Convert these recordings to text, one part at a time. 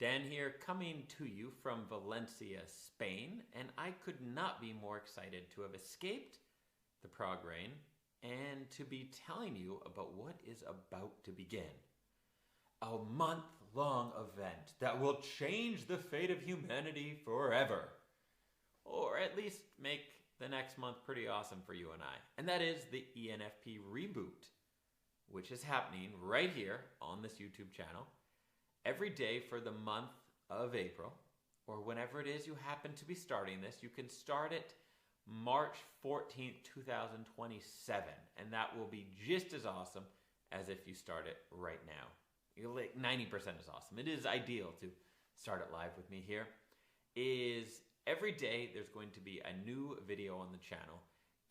Dan here, coming to you from Valencia, Spain, and I could not be more excited to have escaped the Prague rain and to be telling you about what is about to begin. A month-long event that will change the fate of humanity forever. Or at least make the next month pretty awesome for you and I. And that is the ENFP reboot, which is happening right here on this YouTube channel every day for the month of April, or whenever it is you happen to be starting this. You can start it March 14th, 2027, and that will be just as awesome as if you start it right now. You're like 90% is awesome. It is ideal to start it live with me here. Is every day there's going to be a new video on the channel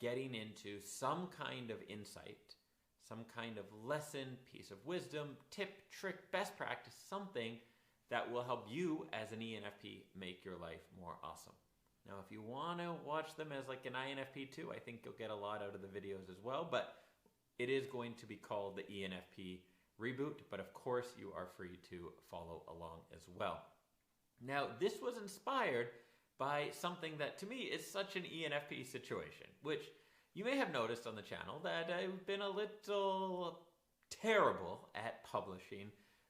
getting into some kind of insight, some kind of lesson, piece of wisdom, tip, trick, best practice, something that will help you as an ENFP make your life more awesome. Now, if you want to watch them as like an INFP too, I think you'll get a lot out of the videos as well, but it is going to be called the ENFP reboot, but of course you are free to follow along as well. Now, this was inspired by something that to me is such an ENFP situation, which you may have noticed on the channel that I've been a little terrible at publishing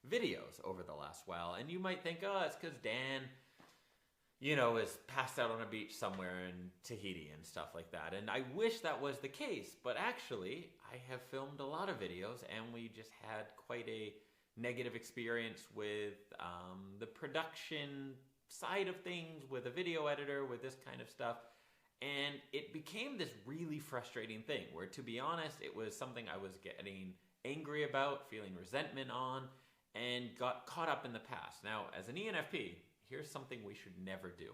videos over the last while. And you might think, oh, it's because Dan, is passed out on a beach somewhere in Tahiti and stuff like that. And I wish that was the case, but actually I have filmed a lot of videos and we just had quite a negative experience with the production side of things, with a video editor, with this kind of stuff. And it became this really frustrating thing where, to be honest, it was something I was getting angry about, feeling resentment on, and got caught up in the past. Now, as an ENFP, here's something we should never do.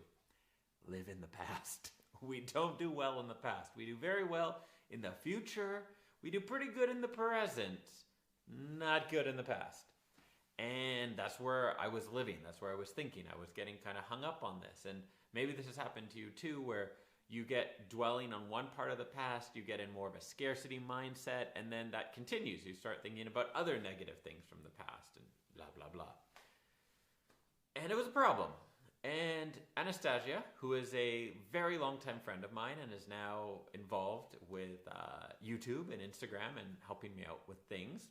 Live in the past. We don't do well in the past. We do very well in the future. We do pretty good in the present. Not good in the past. And that's where I was living. That's where I was thinking. I was getting kind of hung up on this. And maybe this has happened to you too, where you get dwelling on one part of the past, you get in more of a scarcity mindset, and then that continues. You start thinking about other negative things from the past and blah, blah, blah. And it was a problem. And Anastasia, who is a very long-time friend of mine and is now involved with YouTube and Instagram and helping me out with things,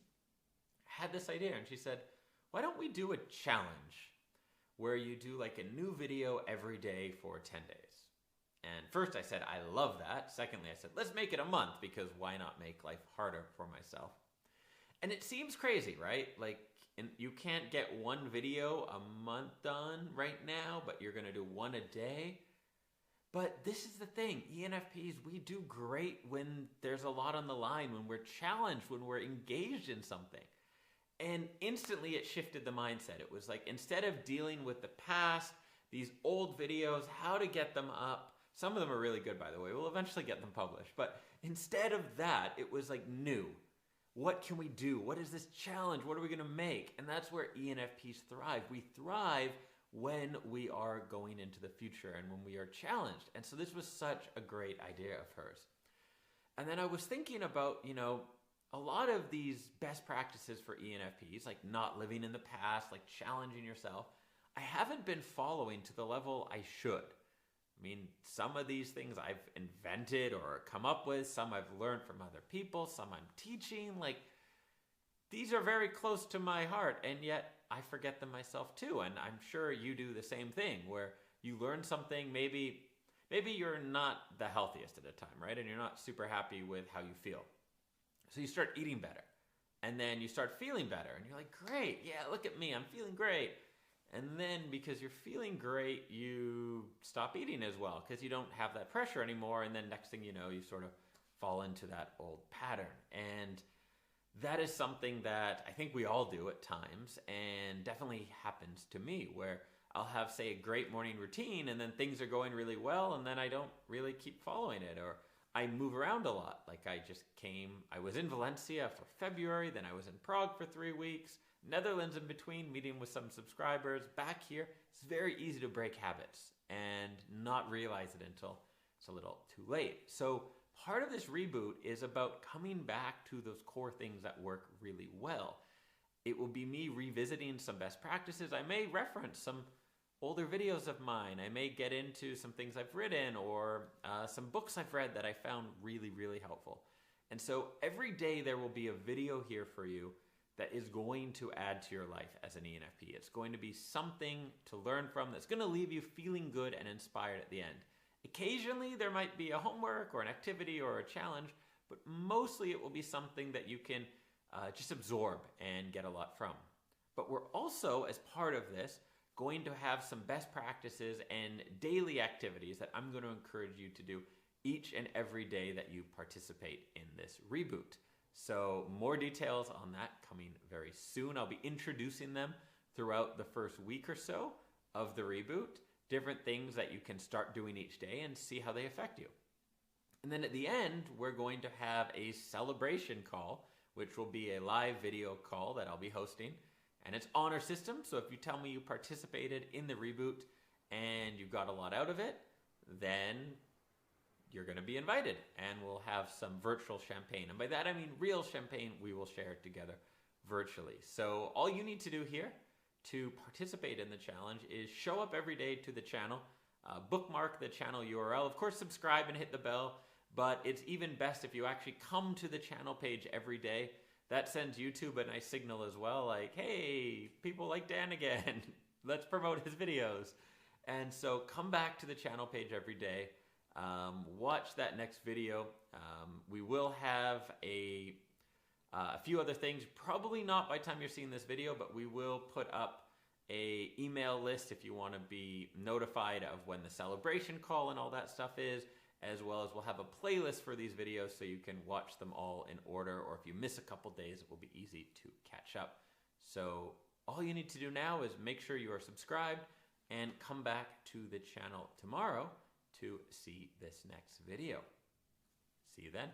had this idea. And she said, why don't we do a challenge where you do like a new video every day for 10 days? And first I said, I love that. Secondly, I said, let's make it a month, because why not make life harder for myself? And it seems crazy, right? Like, you can't get one video a month done right now, but you're going to do one a day. But this is the thing. ENFPs, we do great when there's a lot on the line, when we're challenged, when we're engaged in something. And instantly it shifted the mindset. It was like, instead of dealing with the past, these old videos, how to get them up. Some of them are really good, by the way. We'll eventually get them published. But instead of that, it was like new. What can we do? What is this challenge? What are we going to make? And that's where ENFPs thrive. We thrive when we are going into the future and when we are challenged. And so this was such a great idea of hers. And then I was thinking about, a lot of these best practices for ENFPs, like not living in the past, like challenging yourself, I haven't been following to the level I should. I mean, some of these things I've invented or come up with, some I've learned from other people, some I'm teaching. Like, these are very close to my heart, and yet I forget them myself too. And I'm sure you do the same thing, where you learn something, maybe you're not the healthiest at a time, right? And you're not super happy with how you feel. So you start eating better, and then you start feeling better, and you're like, great, yeah, look at me, I'm feeling great. And then because you're feeling great, you stop eating as well because you don't have that pressure anymore. And then next thing you know, you sort of fall into that old pattern. And that is something that I think we all do at times, and definitely happens to me, where I'll have, say, a great morning routine and then things are going really well and then I don't really keep following it, or I move around a lot. Like I was in Valencia for February, then I was in Prague for 3 weeks, Netherlands in between, meeting with some subscribers, back here. It's very easy to break habits and not realize it until it's a little too late. So part of this reboot is about coming back to those core things that work really well. It will be me revisiting some best practices. I may reference some older videos of mine. I may get into some things I've written or some books I've read that I found really, really helpful. And so every day there will be a video here for you that is going to add to your life as an ENFP. It's going to be something to learn from that's going to leave you feeling good and inspired at the end. Occasionally there might be a homework or an activity or a challenge, but mostly it will be something that you can just absorb and get a lot from. But we're also, as part of this, going to have some best practices and daily activities that I'm going to encourage you to do each and every day that you participate in this reboot. So more details on that coming very soon. I'll be introducing them throughout the first week or so of the reboot, different things that you can start doing each day and see how they affect you. And then at the end, we're going to have a celebration call, which will be a live video call that I'll be hosting. And it's honor system, so if you tell me you participated in the reboot and you got a lot out of it, then you're going to be invited, and we'll have some virtual champagne. And by that I mean real champagne. We will share it together virtually. So all you need to do here to participate in the challenge is show up every day to the channel, bookmark the channel URL, of course subscribe and hit the bell, but it's even best if you actually come to the channel page every day. That sends YouTube a nice signal as well, like, hey, people like Dan again. Let's promote his videos. And so come back to the channel page every day. Watch that next video. We will have a few other things, probably not by the time you're seeing this video, but we will put up a email list if you want to be notified of when the celebration call and all that stuff is, as well as we'll have a playlist for these videos so you can watch them all in order, or if you miss a couple days, it will be easy to catch up. So all you need to do now is make sure you are subscribed and come back to the channel tomorrow to see this next video. See you then.